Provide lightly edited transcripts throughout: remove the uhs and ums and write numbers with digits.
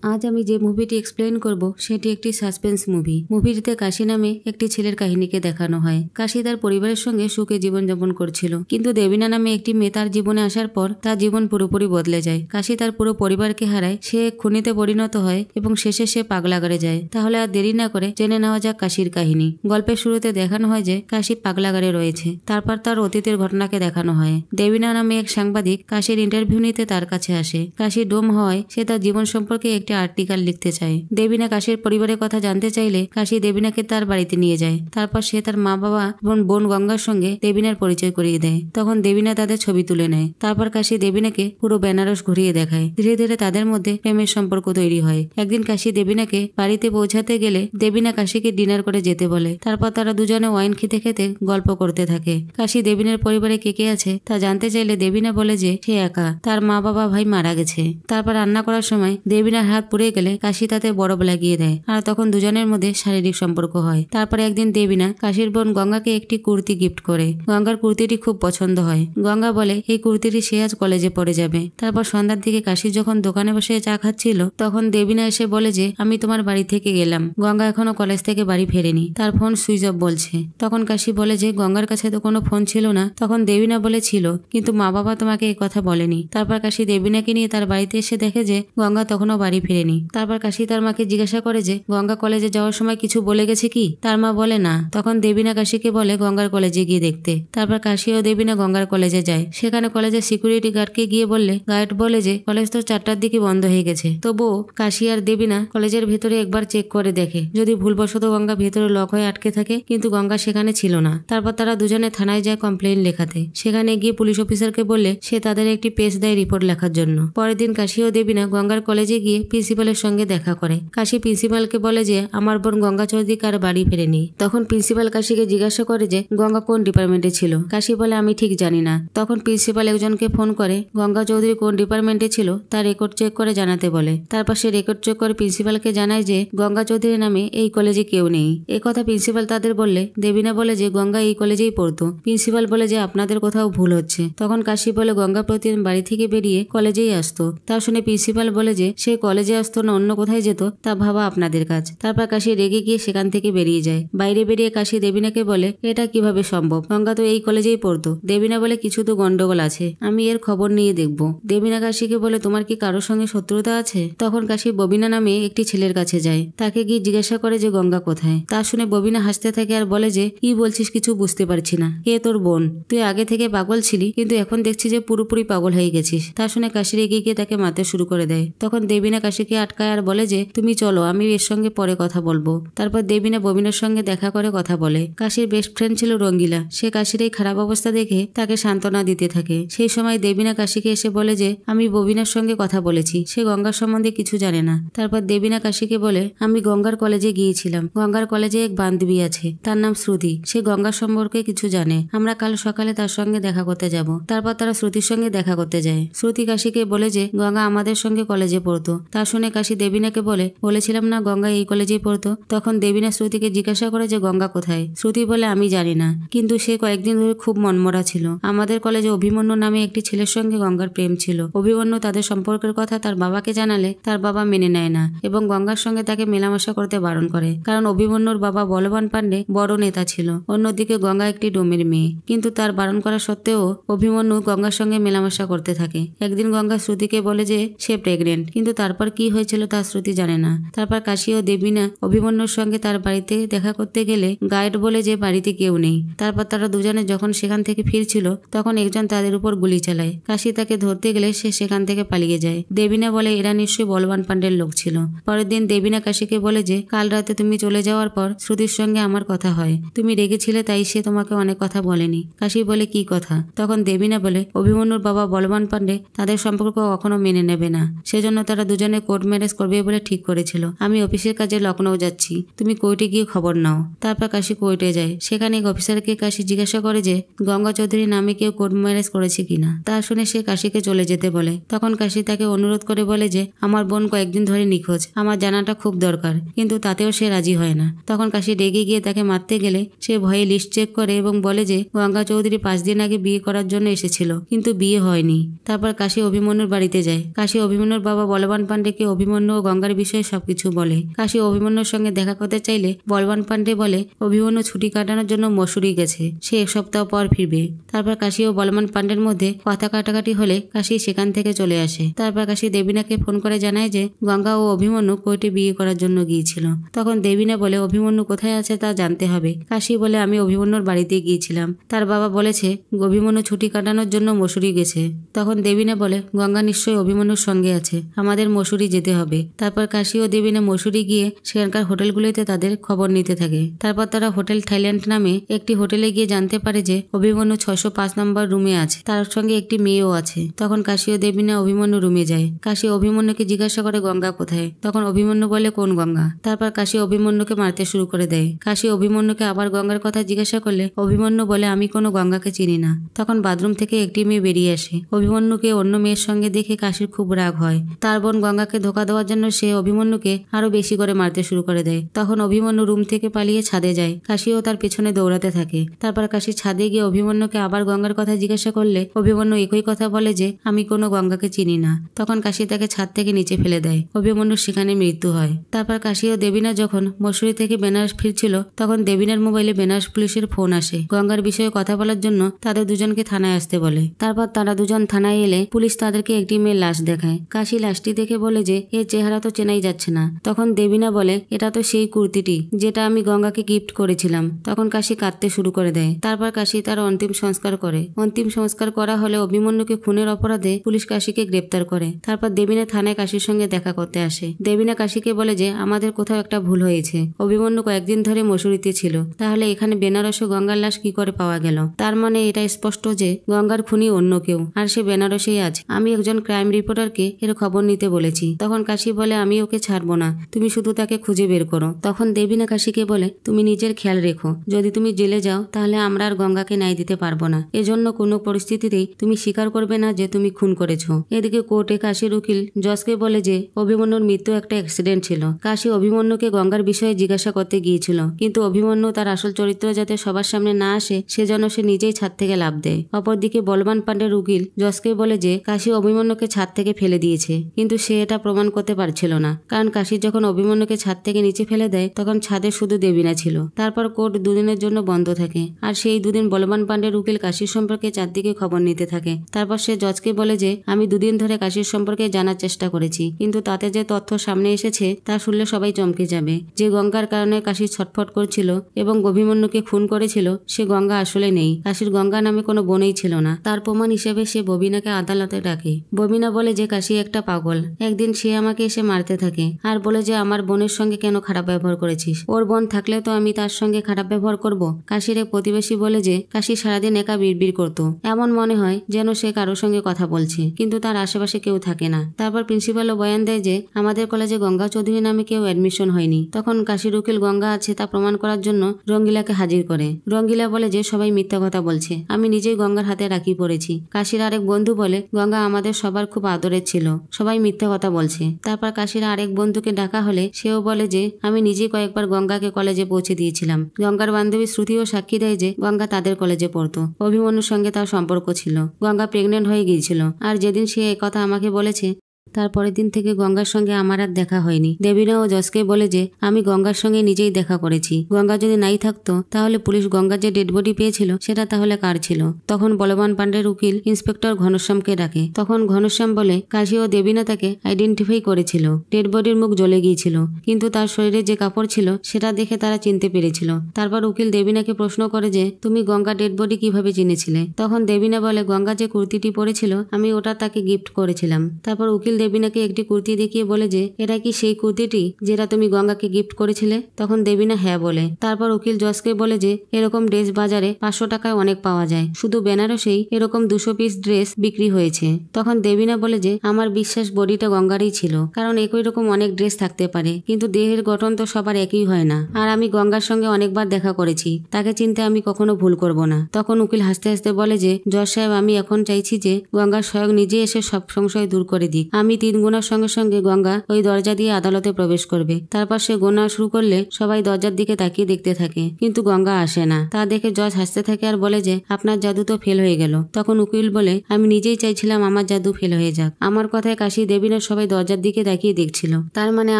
আজ আমি যে মুভিটি এক্সপ্লেন করব সেটি একটি সাসপেন্স মুভি। মুভিটিতে কাশি নামে একটি ছেলের কাহিনীকে দেখানো হয়। কাশি তার পরিবারের সঙ্গে সুখে জীবনযাপন করছিল, কিন্তু দেবিনা নামে একটি মেয়ে তার জীবনে আসার পর তার জীবন পুরোপুরি বদলে যায়। কাশি তার পুরো পরিবারকে হারায়, সে এক খুনিতে পরিণত হয় এবং শেষে সে পাগলাগারে যায়। তাহলে আর দেরি না করে জেনে নেওয়া যাক কাশির কাহিনী। গল্পের শুরুতে দেখানো হয় যে কাশি পাগলাগারে রয়েছে। তারপর তার অতীতের ঘটনাকে দেখানো হয়। দেবিনা নামে এক সাংবাদিক কাশির ইন্টারভিউ নিতে তার কাছে আসে। কাশি ডোম হওয়ায় সে তার জীবন সম্পর্কে একটি আর্টিকেল লিখতে চায়। দেবিনা কাশির পরিবারের কথা জানতে চাইলে কাশি দেবিনাকে তার বাড়িতে নিয়ে যায়। তারপর সে তার মা বাবা এবং বোন গঙ্গার সঙ্গে দেবিনার পরিচয় করিয়ে দেয়। তখন দেবিনা তাদের ছবি তুলে নেয়। তারপর কাশি দেবিনাকে পুরো বেনারস ঘুরিয়ে দেখায়। ধীরে ধীরে তাদের মধ্যে প্রেমের সম্পর্ক তৈরি হয়। একদিন কাশি দেবিনাকে বাড়িতে পৌঁছাতে গেলে দেবিনা কাশিকে ডিনার করে যেতে বলে। তারপর তারা দুজনে ওয়াইন খেতে খেতে গল্প করতে থাকে। কাশি দেবিনার পরিবারে কে কে আছে তা জানতে চাইলে দেবিনা বলে যে সে একা, তার মা বাবা ভাই মারা গেছে। তারপর রান্না করার সময় দেবিনার হাত পুড়ে গেলে কাশি তাতে বরফ লাগিয়ে দেয়, আর তখন দুজনের মধ্যে শারীরিক সম্পর্ক হয়। তারপরে একদিন দেবিনা কাশির বোন গঙ্গাকে একটি কুর্তি গিফট করে। গঙ্গার কুর্তিটি খুব পছন্দ হয়। গঙ্গা বলে এই কুর্তিটি সে আজ কলেজে পড়ে যাবে। তারপর সন্ধ্যার দিকে কাশি যখন দোকানে বসে চা খাচ্ছিল, তখন দেবিনা এসে বলে যে আমি তোমার বাড়ি থেকে গেলাম। গঙ্গা এখনো কলেজ থেকে বাড়ি ফেরেনি, তার ফোন সুইচ অফ বলছে। তখন কাশি বলে যে গঙ্গার কাছে তো কোনো ফোন ছিল না। তখন দেবিনা বলে ছিল, কিন্তু মা বাবা তোমাকে এই কথা বলেনি। তারপর কাশি দেবিনাকে নিয়ে তার বাড়িতে এসে দেখে যে গঙ্গা তখনও বাড়ি ফেরেনি। তারপর কাশি তার মাকে জিজ্ঞাসা করে যে গঙ্গা কলেজে যাওয়ার সময় কিছু বলে গেছে কি। তার মা বলে না। তখন দেবিনা কাশিকে বলে গঙ্গার কলেজে গিয়ে দেখতে। তারপর কাশি ও দেবিনা গঙ্গার কলেজে যায়। সেখানে কলেজের সিকিউরিটি গার্ডকে গিয়ে বললে গার্ড বলে যে কলেজ তো 4টার দিকে বন্ধ হয়ে গেছে। তবুও কাশি আর দেবিনা কলেজের ভেতরে একবার চেক করে দেখে যদি ভুলবশত গঙ্গা ভেতরে লক হয়ে আটকে থাকে, কিন্তু গঙ্গা সেখানে ছিল না। তারপর তারা দুজনে থানায় যায় কমপ্লেইন লেখাতে। সেখানে গিয়ে পুলিশ অফিসারকে বললে সে তাদের একটি পেজ দেয় রিপোর্ট লেখার জন্য। পরের দিন কাশি ও দেবিনা গঙ্গার কলেজে গিয়ে প্রিন্সিপালের সঙ্গে দেখা করে। কাশি প্রিন্সিপালকে বলে যে আমার বোন গঙ্গা চৌধুরী কার বাড়ি ফেরেনি। তখন প্রিন্সিপাল কাশিকে জিজ্ঞাসা করে যে গঙ্গা কোন ডিপার্টমেন্টে ছিল। কাশি বলে আমি ঠিক জানি না। তখন প্রিন্সিপাল একজনকে ফোন করে গঙ্গা চৌধুরী কোন ডিপার্টমেন্টে ছিল তার রেকর্ড চেক করে জানাতে বলে। তারপর সে রেকর্ড চেক করে প্রিন্সিপালকে জানায় যে গঙ্গা চৌধুরী নামে এই কলেজে কেউ নেই। এই কথা প্রিন্সিপাল তাদের বললে দেবিনা বলে যে গঙ্গা এই কলেজেই পড়তো। প্রিন্সিপাল বলে যে আপনাদের কোথাও ভুল হচ্ছে। তখন কাশি বলে গঙ্গা প্রতিদিন বাড়ি থেকে বেরিয়ে কলেজেই আসতো। তা শুনে প্রিন্সিপাল বলে যে সে কলেজে আসতো না অন্য কোথায় যেত তা ভাবা আপনাদের কাজ। তারপর কাশি রেগে গিয়ে সেখান থেকে বেরিয়ে যায়। বাইরে বেরিয়ে কাশি দেবিনাকে বলে এটা কিভাবে সম্ভব, গঙ্গা তো এই কলেজেই পড়তো। দেবিনা বলে কিছু তো গন্ডগোল আছে, আমি এর খবর নিয়ে দেখব। দেবিনা কাশিকে বলে তোমার কি কারোর সঙ্গে শত্রুতা আছে। তখন কাশি ববিনা নামে একটি ছেলের কাছে যায়। তাকে গিয়ে জিজ্ঞাসা করে যে গঙ্গা কোথায়। তা শুনে ববিনা হাসতে থাকে আর বলে যে কি বলছিস কিছু বুঝতে পারছি না। কে তোর বোন? তুই আগে থেকে পাগল ছিলি, কিন্তু এখন দেখছি যে পুরোপুরি পাগল হয়ে গেছিস। তা শুনে কাশি রেগে গিয়ে তাকে মারতে শুরু করে দেয়। তখন দেবিনা কাশিকে আটকায় আর বলে যে তুমি চলো, আমি এর সঙ্গে পরে কথা বলবো। তারপর দেবিনা ববিনার সঙ্গে দেখা করে কথা বলে। কাশির বেস্ট ফ্রেন্ড ছিল রঙ্গিলা। সে কাশির এই খারাপ অবস্থা দেখে তাকে সান্ত্বনা দিতে থাকে। সেই সময় দেবিনা কাশিকে এসে বলে যে আমি ববিনার সঙ্গে কথা বলেছি, সে গঙ্গার সম্বন্ধে কিছু জানে না। তারপর দেবিনা কাশিকে বলে আমি গঙ্গার কলেজে গিয়েছিলাম। গঙ্গার কলেজে এক বান্ধবী আছে, তার নাম শ্রুতি। সে গঙ্গার সম্পর্কে কিছু জানে। আমরা কাল সকালে তার সঙ্গে দেখা করতে যাব। তারপর তারা শ্রুতির সঙ্গে দেখা করতে যায়। শ্রুতি কাশিকে বলে যে গঙ্গা আমাদের সঙ্গে কলেজে পড়তো। তা শুনে কাশি দেবিনাকে বলেছিলাম না গঙ্গা এই কলেজেই পড়তো। তখন দেবিনা শ্রুতিকে জিজ্ঞাসা করে যে গঙ্গা কোথায়। শ্রুতি বলে আমি জানি না, কিন্তু সে কয়েকদিন ধরে খুব মনমরা ছিল। আমাদের কলেজে অভিমন্যু নামে একটি ছেলের সঙ্গে গঙ্গার প্রেম ছিল। অভিমন্যু তাদের সম্পর্কের কথা তার বাবাকে জানালে তার বাবা মেনে নেয় না এবং গঙ্গার সঙ্গে তাকে মেলামেশা করতে বারণ করে, কারণ অভিমন্যুর বাবা বলবান পান্ডে বড় নেতা ছিল। অন্যদিকে গঙ্গা একটি ডোমের মেয়ে, কিন্তু তার বারণ করা সত্ত্বেও অভিমন্যু গঙ্গার সঙ্গে মেলামেশা করতে থাকে। একদিন গঙ্গা শ্রুতিকে বলে যে সে প্রেগনেন্ট, কিন্তু তারপর কি হয়েছিল তা শ্রুতি জানে না। তারপর কাশি ও দেবিনা অভিমন্যুর সঙ্গে তার বাড়িতে দেখা করতে গেলে গাইড বলে যে বাড়িতে কেউ নেই। তারপর তারা দুজনে যখন সেখান থেকে ফিরছিল তখন একজন তাদের উপর গুলি চালায়। কাশি তাকে ধরতে গেলে সে সেখান থেকে পালিয়ে যায়। দেবিনা বলে এরা নিশ্চয়ই বলবান পান্ডের লোক ছিল। পরের দিন দেবিনা কাশিকে বলে যে কাল রাতে তুমি চলে যাওয়ার পর শ্রুতির সঙ্গে আমার কথা হয়। তুমি রেগেছিলে তাই সে তোমাকে অনেক কথা বলেনি। কাশি বলে কি কথা। তখন দেবিনা বলে অভিমন্যুর বাবা বলবান পান্ডে তাদের সম্পর্ক কখনো মেনে নেবে না, সেজন্য তারা দুজনে কোর্ট ম্যারেজ করবে বলে ঠিক করেছিল। আমি অফিসের কাজে লখনৌ যাচ্ছি, তুমি কোর্টে গিয়ে খবর নাও। তারপর কাশি কোর্টে যায়। সেখানে এক অফিসারকে কাশি জিজ্ঞাসা করে যে গঙ্গা চৌধুরী নামে কেউ কোর্ট ম্যারেজ করেছে কিনা। তা শুনে সে কাশিকে চলে যেতে বলে। তখন কাশি তাকে অনুরোধ করে বলে যে আমার বোন কয়েকদিন ধরে নিখোঁজ, আমার জানাটা খুব দরকার, কিন্তু তাতেও সে রাজি হয় না। তখন কাশি রেগে গিয়ে তাকে মারতে গেলে সে ভয়ে লিস্ট চেক করে এবং বলে যে গঙ্গা চৌধুরী 5 দিন আগে বিয়ে করার জন্য এসেছিল, কিন্তু বিয়ে হয়নি। তারপর কাশি অভিমন্যুর বাড়িতে যায়। কাশি অভিমন্যুর বাবা বলবান পান্ডে ডেকে অভিমন্যু ও গঙ্গার বিষয়ে সবকিছু বলে। কাশি অভিমন্যুর সঙ্গে দেখা করতে চাইলে বলবান পান্ডে বলে অভিমন্যু ছুটি কাটানোর জন্য মসুরি গেছে, সে 1 সপ্তাহ পর ফিরবে। তারপর কাশি ও বলবান পান্ডের মধ্যে কথা কাটাকাটি হলে কাশি সেখান থেকে চলে আসে। তারপর কাশি দেবীনাকে ফোন করে জানায় যে গঙ্গা ও অভিমন্যু কোর্টে বিয়ে করার জন্য গিয়েছিল। তখন দেবীনা বলে অভিমন্যু কোথায় আছে তা জানতে হবে। কাশি বলে আমি অভিমন্যুর বাড়িতে গিয়েছিলাম, তার বাবা বলেছে অভিমন্যু ছুটি কাটানোর জন্য মসুরি গেছে। তখন দেবীনা বলে গঙ্গা নিশ্চয়ই অভিমন্যুর সঙ্গে আছে, আমাদের মসুরি যেতে হবে। তারপর কাশি ও দেবীনা মসুরি গিয়ে সেখানকার হোটেলগুলিতে তাদের খবর নিতে থাকে। তারপর তারা হোটেল থাইল্যান্ড নামে একটি হোটেলে গিয়ে জানতে পারে যে অভিমন্যু 605 নম্বর রুমে আছে, তার সঙ্গে একটি মেয়েও আছে। তখন কাশি ও দেবীনা অভিমন্যু রুমে যায়। কাশি অভিমন্যুকে জিজ্ঞাসা করে গঙ্গা কোথায়। তখন অভিমন্যু বলে কোন গঙ্গা। তারপর কাশি অভিমন্যুকে মারতে শুরু করে দেয়। কাশি অভিমন্যুকে আবার গঙ্গার কথা জিজ্ঞাসা করলে অভিমন্যু বলে আমি কোনো গঙ্গাকে চিনি না। তখন বাথরুম থেকে একটি মেয়ে বেরিয়ে আসে। অভিমন্যুকে অন্য মেয়ের সঙ্গে দেখে কাশির খুব রাগ হয়। তার বোন গঙ্গাকে ধোকা দেওয়ার জন্য সে অভিমন্যুকে আরো বেশি করে মারতে শুরু করে দেয়। তখন অভিমন্যু রুম থেকে পালিয়ে ছাদে যায়। কাশিও তার পেছনে দৌড়াতে থাকে। তারপর কাশি ছাদে গিয়ে অভিমন্যুকে আবার গঙ্গার কথা জিজ্ঞাসা করলে অভিমন্যু একই কথা বলে যে আমি কোনো গঙ্গাকে চিনি না। তখন কাশি তাকে ছাদ থেকে নিচে ফেলে দেয়। অভিমন্যুর সেখানে মৃত্যু হয়। তারপর কাশি ও দেবীনা যখন মসুরি থেকে বেনারস ফিরছিল তখন দেবীনার মোবাইলে বেনারস পুলিশের ফোন আসে গঙ্গার বিষয়ে কথা বলার জন্য তাদের দুজনকে থানায় আসতে বলে। তারপর তারা দুজন থানায় এলে পুলিশ তাদেরকে একটি মেয়ের লাশ দেখায়। কাশি লাশটি দেখে বলে যে এর চেহারা তো চেনাই যাচ্ছে না। তখন দেবীনা বলে এটা তো সেই কুর্তিটি যেটা আমি গঙ্গাকে গিফট করেছিলাম। তখন কাশি কাঁদতে শুরু করে দেয়। তারপর কাশি তার অন্তিম সংস্কার করে। অন্তিম সংস্কার করা হলে অভিমন্যুকে খুনের অপরাধে পুলিশ কাশিকে গ্রেপ্তার করে। তারপর দেবীনা থানায় কাশির সঙ্গে দেখা করতে আসে। দেবীনা কাশিকে বলে যে আমাদের কোথাও একটা ভুল হয়েছে। অভিমন্যু কয়েকদিন ধরে মসুরিতে ছিল, তাহলে এখানে বেনারসে গঙ্গার লাশ কি করে পাওয়া গেল? তার মানে এটা স্পষ্ট যে গঙ্গার খুনি অন্য কেউ, আর সে বেনারসেই আছে। আমি একজন ক্রাইম রিপোর্টারকে এর খবর নিতে বলেছি। তখন কাশি বলে আমি ওকে ছাড়বো না, তুমি শুধু তাকে খুঁজে বের করো। তখন দেবীনা কাশিকে বলে তুমি নিজের খেয়াল রেখো, যদি তুমি জেলে যাও তাহলে আমরা আর গঙ্গাকে ন্যায় দিতে পারবো না। এজন্য কোনো পরিস্থিতিতেই তুমি স্বীকার করবে না যে তুমি খুন করেছো। এদিকে কোর্টে কাশির উকিল জজকে বলে যে অভিমন্যুর মৃত্যু একটা অ্যাক্সিডেন্ট ছিল। কাশি অভিমন্যুকে গঙ্গার বিষয়ে জিজ্ঞাসা করতে গিয়েছিল, কিন্তু অভিমন্যু তার আসল চরিত্র যাতে সবার সামনে না আসে সেজন্য সে নিজেই ছাদ থেকে লাফ দেয়। অপরদিকে বলবান পান্ডের উকিল জজকে বলে যে কাশি অভিমন্যুকে ছাদ থেকে ফেলে দিয়েছে, কিন্তু সে এটা প্রমাণ করতে পারছিল না, কারণ কাশি যখন অভিমন্যুকে ছাদ থেকে নিচে ফেলে দেয় তখন ছাদে শুধু দেবীনা ছিল। তারপর কোর্ট দুদিনের জন্য বন্ধ থাকে, আর সেই দুদিন বলবান পান্ডের উকিল কাশির সম্পর্কে চারদিকে খবর নিতে থাকে। তারপর সে জজকে বলে যে আমি দুদিন ধরে কাশির সম্পর্কে জানার চেষ্টা করেছি, কিন্তু তাতে যে তথ্য সামনে এসেছে তা শুনলে সবাই চমকে যাবে। যে গঙ্গার কারণে কাশি ছটফট করছিল এবং অভিমন্যুকে খুন করেছিল সে গঙ্গা আসলে নেই। কাশির গঙ্গা নামে কোনো বোনই ছিল না। তার প্রমাণ হিসেবে সে ববিনাকে আদালতে ডাকে। ববিনা বলে যে কাশি একটা পাগল। একদিন সে আমাকে এসে মারতে থাকে আর বলে যে আমার বোনের সঙ্গে কেন খারাপ ব্যবহার করেছিস? ওর বোন থাকলে তো আমি তার সঙ্গে খারাপ ব্যবহার করব। কাশির এক প্রতিবেশী বলে যে কাশি সারাদিন একা বিড়বিড় করতো, এমন মনে হয় যেন সে কারোর সঙ্গে কথা বলছে, কিন্তু তার আশেপাশে কেউ থাকে না। তারপর প্রিন্সিপালও বয়ান দেয় যে আমাদের কলেজে গঙ্গা চৌধুরী নামে কেউ অ্যাডমিশন হয়নি। তখন কাশির উকিল গঙ্গা আছে তা প্রমাণ করার জন্য রঙ্গিলাকে হাজির করে। রঙ্গিলা বলে যে সবাই মিথ্যা কথা বলছে, আমি নিজেই গঙ্গার হাতে রাখি পড়েছি। কাশির আরেক বন্ধু বলে গঙ্গা আমাদের সবার খুব আদরের ছিল, সবাই মিথ্যা কথা বলছে। তারপর কাশির আরেক বন্ধুকে ডাকা হলে সেও বলে যে আমি নিজেই কয়েকবার গঙ্গাকে কলেজে পৌঁছে দিয়েছিলাম। গঙ্গার বান্ধবী শ্রুতিও সাক্ষী দেয় যে গঙ্গা তাদের কলেজে পড়তো। অভিমন্যুর সঙ্গে তার সম্পর্ক ছিল। গঙ্গা প্রেগনেন্ট হয়ে গিয়েছিল, আর যেদিন সে কথা আমাকে বলেছে তারপরের দিন থেকে গঙ্গার সঙ্গে আমার আর দেখা হয়নি। দেবীনা ও জজকে বলে যে আমি গঙ্গার সঙ্গে নিজেই দেখা করেছি। গঙ্গা যদি নাই থাকতো তাহলে পুলিশ গঙ্গার যে ডেড বডি পেয়েছিল সেটা তাহলে কার ছিল? তখন বলবান পান্ডের উকিল ইন্সপেক্টর ঘনশ্যামকে ডাকে। তখন ঘনশ্যাম বলে কাশি ও দেবীনা তাকে আইডেন্টিফাই করেছিল। ডেড বডির মুখ জ্বলে গিয়েছিল, কিন্তু তার শরীরে যে কাপড় ছিল সেটা দেখে তারা চিনতে পেরেছিল। তারপর উকিল দেবীনাকে প্রশ্ন করে যে তুমি গঙ্গা ডেড বডি কিভাবে চিনেছিলে? তখন দেবীনা বলে গঙ্গা যে কুর্তিটি পরেছিল আমি ওটা তাকে গিফট করেছিলাম। তারপর উকিল দেবীনাকে একটি কুর্তি দেখিয়ে বলে যে এটা কি সেই কুর্তিটি যেটা তুমি গঙ্গাকে গিফট করেছিলে? তখন দেবীনা হ্যাঁ বলে। তারপর উকিল জজকে বলে যে এরকম ড্রেস বাজারে 500 টাকায় অনেক পাওয়া যায়, শুধু বেনারসেই এরকম 200 পিস ড্রেস বিক্রি হয়েছে। তখন দেবীনা বলে যে আমার বিশ্বাস বডিটা গঙ্গারই ছিল, কারণ একই রকম অনেক ড্রেস থাকতে পারে, কিন্তু দেহের গঠন তো সবার একই হয় না। আর আমি গঙ্গার সঙ্গে অনেকবার দেখা করেছি, তাকে চিনতে আমি কখনো ভুল করব না। তখন উকিল হাসতে হাসতে বলে যে জজ সাহেব আমি এখন চাইছি যে গঙ্গা স্বয়ং নিজে এসে সব সংশয় দূর করে দিক। আমি আমি 3 গোনার সঙ্গে সঙ্গে গঙ্গা ওই দরজা দিয়ে আদালতে প্রবেশ করবে। তারপর সে গোনা শুরু করলে সবাই দরজার দিকে তাকিয়ে দেখতে থাকে, কিন্তু গঙ্গা আসে না। তা দেখে জজ হাসতে থাকে আর বলে যে আপনার জাদু তো ফেল হয়ে গেল। তখন উকিল বলে আমি নিজেই চাইছিলাম আমার জাদু ফেল হয়ে যাক। আমার কথায় কাশি দেবিনার সবাই দরজার দিকে তাকিয়ে দেখছিল। তার মানে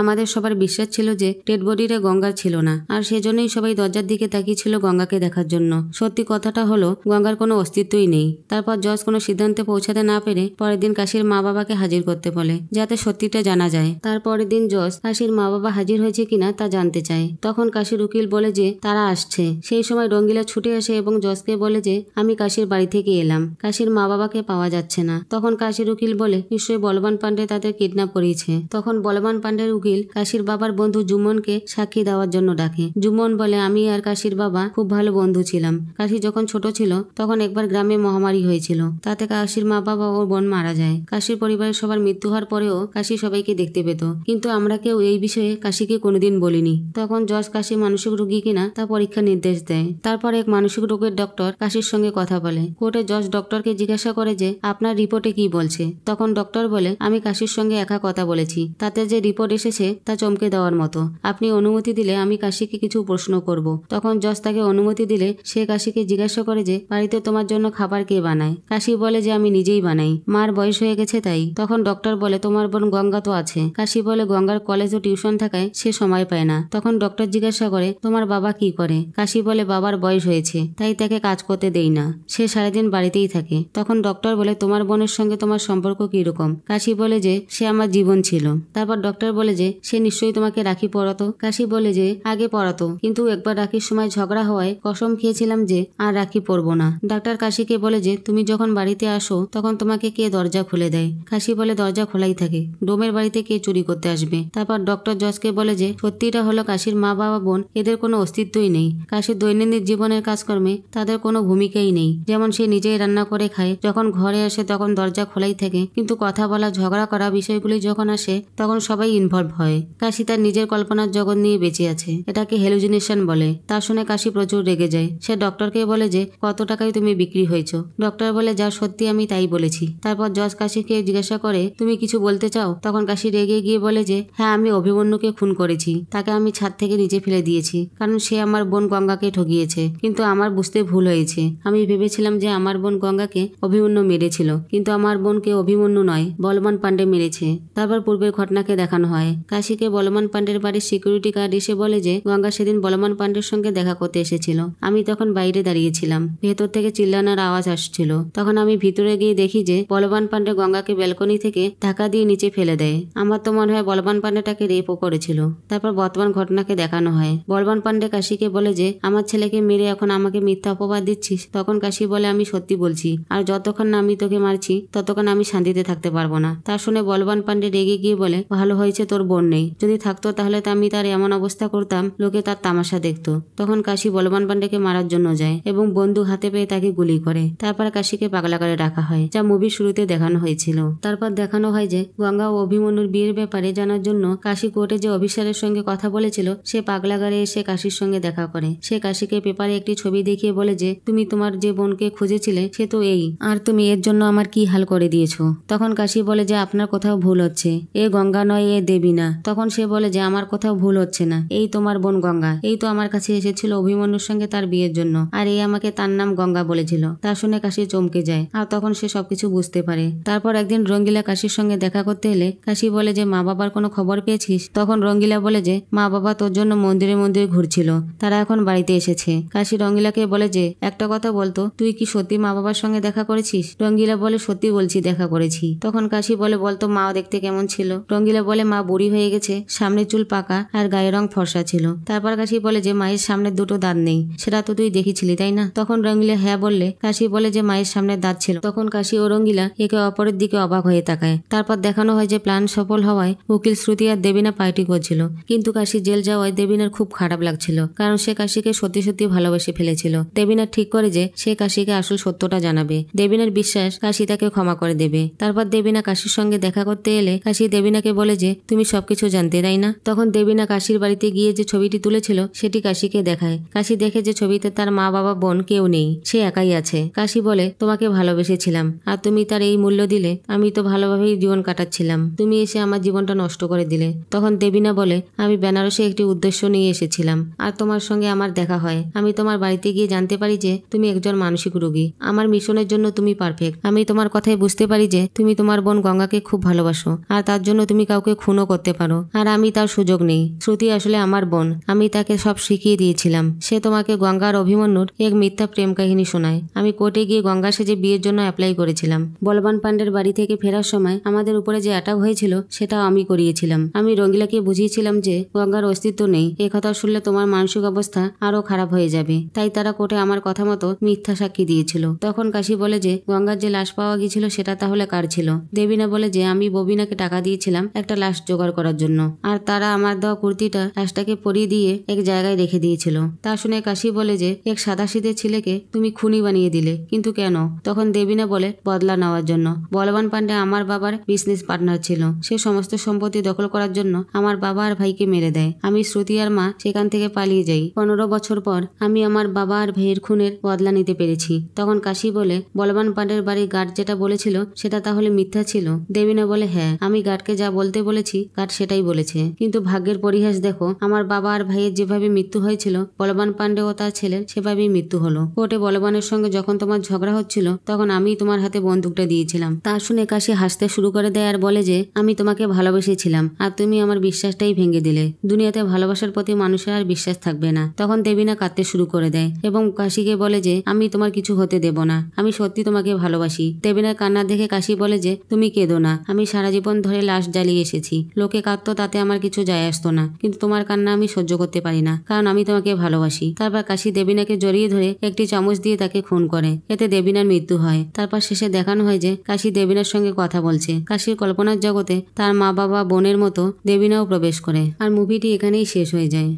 আমাদের সবার বিশ্বাস ছিল যে ডেড বডিটা গঙ্গার ছিল না, আর সেজন্যই সবাই দরজার দিকে তাকিয়েছিল গঙ্গাকে দেখার জন্য। সত্যি কথাটা হলো গঙ্গার কোনো অস্তিত্বই নেই। তারপর জজ কোনো সিদ্ধান্তে পৌঁছাতে না পেরে পরের দিন কাশির মা বাবাকে হাজির করতে বলে, যাতে সত্যিটা জানা যায়। তারপরের দিন জজ কাশির মা বাবা হাজির হয়েছে কিনা তা জানতে চায়। তখন কাশির উকিল বলে যে তারা আসছে। সেই সময় রঙ্গিলা ছুটে আসে এবং জজকে বলে যে আমি কাশির বাড়ি থেকে এলাম, কাশির মা বাবাকে পাওয়া যাচ্ছে না। তখন কাশির উকিল বলে নিশ্চয়ই বলবান পান্ডে তাদের কিডন্যাপ করিয়েছে। তখন বলবান পান্ডের উকিল কাশির বাবার বন্ধু জুমনকে সাক্ষী দেওয়ার জন্য ডাকে। জুমন বলে আমি আর কাশির বাবা খুব ভালো বন্ধু ছিলাম। কাশি যখন ছোট ছিল তখন একবার গ্রামে মহামারী হয়েছিল, তাতে কাশির মা বাবা ও বোন মারা যায়। কাশির পরিবারের সবার মৃত্যু হওয়ার পরেও কাশি সবাইকে দেখতে পেত, কিন্তু আমরা কেউ এই বিষয়ে কাশিকে কোনোদিন বলিনি। তখন জজ কাশি মানসিক রোগী কিনা তা পরীক্ষা নির্দেশ দেয়। তারপর এক মানসিক রোগের ডক্টর কাশির সঙ্গে কথা বলে। কোর্টে জজ ডক্টরকে জিজ্ঞাসা করে যে আপনার রিপোর্টে কি বলছে। তখন ডক্টর বলে আমি কাশির সঙ্গে একা কথা বলেছি, তাতে যে রিপোর্ট এসেছে তা চমকে দেওয়ার মতো। আপনি অনুমতি দিলে আমি কাশিকে কিছু প্রশ্ন করব। তখন জজ তাকে অনুমতি দিলে সে কাশিকে জিজ্ঞাসা করে যে বাড়িতে তোমার জন্য খাবার কে বানায়। কাশি বলে যে আমি নিজেই বানাই, মার বয়স হয়ে গেছে তাই। তখন ডক্টর বলে তোমার বোন গঙ্গা তো আছে। কাশি বলে গঙ্গার কলেজ ও টিউশন থাকায় সে সময় পায় না। তখন ডক্টর জিজ্ঞাসা করে তোমার বাবা কি করে। কাশি বলে বাবার বয়স হয়েছে তাই তাকে কাজ করতে দেই না, সে সারাদিন বাড়িতেই থাকে। তখন ডক্টর বলে তোমার বোনের সঙ্গে তোমার সম্পর্ক কিরকম। কাশি বলে যে সে আমার জীবন ছিল। তারপর ডক্টর বলে যে সে নিশ্চয়ই তোমাকে রাখি পরাতো। কাশি বলে যে আগে পরাতো, কিন্তু একবার রাখির সময় ঝগড়া হওয়ায় কসম খেয়েছিলাম যে আর রাখি পরবো না। ডাক্তার কাশিকে বলে যে তুমি যখন বাড়িতে আসো তখন তোমাকে কে দরজা খুলে দেয়। কাশি বলে দরজা খোলাই থাকে, ডোমের বাড়িতে কে চুরি করতে আসবে। তারপর ডক্টর জজকে বলে যে সত্যিটা হলো কাশির মা বাবা বোন এদের কোনো অস্তিত্বই নেই। কাশির দৈনন্দিন জীবনের কাজকর্মে তাদের কোনো ভূমিকাই নেই। যেমন সে নিজেই রান্না করে খায়, যখন ঘরে আসে তখন দরজা খোলাই থাকে, কিন্তু কথা বলা ঝগড়া করা বিষয়গুলি যখন আসে তখন সবাই ইনভলভ হয়। কাশি তার নিজের কল্পনার জগৎ নিয়ে বেঁচে আছে, এটাকে হ্যালুজিনেশন বলে। তা শুনে কাশি প্রচুর রেগে যায়। সে ডক্টরকে বলে যে কত টাকায় তুমি বিক্রি হয়েছ। ডক্টর বলে যা সত্যি আমি তাই বলেছি। তারপর জজ কাশিকে জিজ্ঞাসা করে তুমি কিছু বলতে চাও। তখন কাশি রেগে গিয়ে বলে যে হ্যাঁ আমি অভিমন্যুকে খুন করেছি, তাকে আমি ছাদ থেকে নিচে ফেলে দিয়েছি, কারণ সে আমার বোন গঙ্গাকে ঠকিয়েছে। কিন্তু আমার বুঝতে ভুল হয়েছে, আমি ভেবেছিলাম যে আমার বোন গঙ্গাকে অভিমন্যু মেরেছিল, কিন্তু আমার বোনকে অভিমন্যু নয় বলবান পান্ডে মেরেছে। তারপর পূর্বের ঘটনাকে দেখানো হয়। কাশিকে বলবান পান্ডের বাড়ির সিকিউরিটি গার্ড এসে বলে যে গঙ্গা সেদিন বলবান পান্ডের সঙ্গে দেখা করতে এসেছিল। আমি তখন বাইরে দাঁড়িয়েছিলাম, ভেতর থেকে চিল্লানোর আওয়াজ আসছিল। তখন আমি ভিতরে গিয়ে দেখি যে বলবান পান্ডে গঙ্গাকে ব্যালকনি থেকে ধাক্কা দিয়ে নিচে ফেলে দেয়। আমার তো মনে হয় বলবান পান্ডেটাকে রেপও করেছিল। তারপর বর্তমান ঘটনাকে দেখানো হয়। বলবান পান্ডে কাশিকে বলে যে আমার ছেলেকে মেরে এখন আমাকে মিথ্যা অপবাদ দিচ্ছিস। তখন কাশি বলে আমি সত্যি বলছি, আর যতক্ষণ না আমি তোকে মারছি ততক্ষণ আমি শান্তিতে থাকতে পারবো না। তা শুনে বলবান পান্ডে রেগে গিয়ে বলে ভালো হয়েছে তোর বোন নেই, যদি থাকতো তাহলে তো আমি তার এমন অবস্থা করতাম লোকে তার তামাশা দেখতো। তখন কাশি বলবান পান্ডেকে মারার জন্য যায় এবং বন্দুক হাতে পেয়ে তাকে গুলি করে। তারপর কাশিকে পাগলাগারে রাখা হয়, যা মুভির শুরুতে দেখানো হয়েছিল। তারপর দেখানো হয় যে গঙ্গা ও অভিমন্যুর বিয়ের ব্যাপারে জানার জন্য কাশি কোর্টে যে অফিসারের সঙ্গে কথা বলেছিল সে পাগলাগারে এসে কাশির সঙ্গে দেখা করে। সে কাশিকে পেপারে একটি ছবি দেখিয়ে বলে যে তুমি তোমার যে বোনকে খুঁজেছিলে সে তো এই, আর তুমি এর জন্য আমার কি হাল করে দিয়েছো। তখন কাশি বলে যে আপনার কোথাও ভুল হচ্ছে, এ গঙ্গা নয় এ দেবী না। তখন সে বলে যে আমার কোথাও ভুল হচ্ছে না, এই তোমার বোন গঙ্গা, এই তো আমার কাছে এসেছিল অভিমন্যুর সঙ্গে তার বিয়ের জন্য, আর এই আমাকে তার নাম গঙ্গা বলেছিল। তা শুনে কাশি চমকে যায়, আর তখন সে সবকিছু বুঝতে পারে। তারপর একদিন রঙ্গিলা কাশির সঙ্গে দেখা করতে এলে কাশি বলে যে মা বাবার কোনো খবর পেয়েছিস। তখন রঙ্গিলা বলে যে মা বাবা তোর জন্য মন্দিরে মন্দিরে ঘুরছিল, তারা এখন বাড়িতে এসেছে। কাশি রঙ্গিলাকে বলে যে একটা কথা বলতো, তুই কি সত্যি মা বাবার সঙ্গে দেখা করেছিস। রঙ্গিলা বলে সত্যি বলছি, দেখা করেছি। তখন কাশি বলে বলতো মা দেখতে কেমন ছিল। রঙ্গিলা বলে মা বুড়ি হয়ে গেছে, সামনে চুল পাকা আর গায়ের রং ফর্সা ছিল। তারপর কাশি বলে যে মায়ের সামনে দুটো দাঁত নেই, সেটা তো তুই দেখেছিলি তাই না। তখন রঙ্গিলা হ্যাঁ বললে কাশি বলে যে মায়ের সামনে দাঁত ছিল। তখন কাশি ও রঙ্গিলা একে অপরের দিকে অবাক হয়ে তাকায়। তারপর দেখানো হয় যে প্ল্যান সফল হওয়ায় উকিল শ্রুতি আর দেবিনা পার্টি করছিল, কিন্তু কাশি জেল যাওয়ায় দেবিনার খুব খারাপ লাগছিল, কারণ সে কাশিকে সত্যি সত্যি ভালোবেসে ফেলেছিল। দেবিনা ঠিক করে যে সে কাশিকে আসল সত্যটা জানাবে। দেবিনার বিশ্বাস কাশি তাকে ক্ষমা করে দেবে। তারপর দেবিনা কাশির সঙ্গে দেখা করতে এলে কাশি দেবিনাকে বলে যে তুমি সবকিছু জানতে তাই না। তখন দেবিনা কাশির বাড়িতে গিয়ে যে ছবিটি তুলেছিল সেটি কাশিকে দেখায়। কাশি দেখে যে ছবিতে তার মা বাবা বোন কেউ নেই, সে একাই আছে। কাশি বলে তোমাকে ভালোবেসেছিলাম আর তুমি তার এই মূল্য দিলে, আমি তো ভালোভাবেই জীবন কাটাচ্ছিলাম, তুমি এসে আমার জীবনটা নষ্ট করে দিলে। তখন দেবিনা বলে, আমি বেনারসে একটি উদ্দেশ্য নিয়ে এসেছিলাম, আর তোমার সঙ্গে আমার দেখা হয়। আমি তোমার বাড়িতে গিয়ে জানতে পারি যে তুমি একজন মানসিক রোগী। আমার মিশনের জন্য তুমি পারফেক্ট। আমি তোমার কথায় বুঝতে পারি যে তুমি তোমার বোন গঙ্গাকে খুব ভালোবাসো, আর তার জন্য তুমি কাউকে খুনও করতে পারো, আর আমি তার সুযোগ নেই। শ্রুতি আসলে আমার বোন, আমি তাকে সব শিখিয়ে দিয়েছিলাম। সে তোমাকে গঙ্গার অভিমন্যুর এক মিথ্যা প্রেম কাহিনী শোনায়। আমি কোর্টে গিয়ে গঙ্গা সেজে বিয়ের জন্য অ্যাপ্লাই করেছিলাম। বলবান পান্ডের বাড়ি থেকে ফেরার সময় আমাদের উপরে যে অ্যাটাক হয়েছিল সেটা আমি করিয়েছিলাম। আমি রঙ্গিলাকে বুঝিয়েছিলাম যে গঙ্গার অস্তিত্ব নেই। এ কথা শুনলে তোমার মানসিক অবস্থা আরো খারাপ হয়ে যাবে। তাই তারা কোর্টে আমার কথা মতো মিথ্যা সাক্ষী দিয়েছিল। তখন কাশি বলে যে গঙ্গার যে লাশ পাওয়া গিয়েছিল সেটা তাহলে কার ছিল। দেবিনা বলে যে আমি ববিনাকে টাকা দিয়েছিলাম একটা লাশ জোগাড় করার জন্য, আর তারা আমার দেওয়া কুর্তিটা লাশটাকে পরিয়ে দিয়ে এক জায়গায় রেখে দিয়েছিল। তা শুনে কাশি বলে যে এক সাদাসিধে ছেলেকে তুমি খুনি বানিয়ে দিলে, কিন্তু কেন? তখন দেবিনা বলে বদলা নেওয়ার জন্য। বলবান পান্ডে আমার বাবার বিজনেস পার্টনার ছিল। সে সমস্ত সম্পত্তি দখল করার জন্য আমার বাবা আর ভাইকে মেরে দেয়। আমি শ্রুতি আর মা সেখান থেকে পালিয়ে যাই। 15 বছর পর আমি আমার বাবা আর ভাইয়ের খুনের বদলা নিতে পেরেছি। তখন কাশি বলে বলবান পান্ডের বাড়ির গার্ড যেটা বলেছিল সেটা তাহলে মিথ্যা ছিল। দেবিনা বলে হ্যাঁ, আমি গার্ডকে যা বলতে বলেছি গার্ড সেটাই বলেছে। কিন্তু ভাগ্যের পরিহাস দেখো, আমার বাবা আর ভাইয়ের যেভাবে মৃত্যু হয়েছিল বলবান পান্ডে ও তার ছেলের সেভাবেই মৃত্যু হলো। কোর্টে বলবানের সঙ্গে যখন তোমার ঝগড়া হচ্ছিল তখন আমি তোমার হাতে বন্দুকটা দিয়েছিলাম। তা শুনে কাশি হাসতে শুরু করে দেয় আর বলে যে আমি তোমাকে ভালোবেসেছিলাম আর তুমি আমার বিশ্বাসটাই ভেঙে দিলে। দুনিয়াতে ভালোবাসার প্রতি মানুষের আর বিশ্বাস থাকবে না। তখন দেবিনা কাঁদতে শুরু করে দেয় এবং কাশিকে বলে যে আমি তোমার কিছু হতে দেব না, আমি সত্যি তোমাকে ভালোবাসি। দেবিনার কান্না দেখে কাশি বলে যে তুমি কেঁদো না, আমি সারা জীবন ধরে লাশ জ্বালিয়ে এসেছি। লোকে কাঁদতো তাতে আমার কিছু যায় আসতো না, কিন্তু তোমার কান্না আমি সহ্য করতে পারি না, কারণ আমি তোমাকে ভালোবাসি। তারপর কাশি দেবিনাকে জড়িয়ে ধরে একটি চামচ দিয়ে তাকে খুন করে। এতে দেবিনার মৃত্যু হয়। তারপর শেষে দেখানো হয় যে কাশি দেবিনার সঙ্গে কথা বলছে। কাশির কল্পনার জগতে তার মা বাবা বোনের মতো দেবিনাও প্রবেশ করে। আর মুভিটি এখানেই শেষ হয়ে যায়।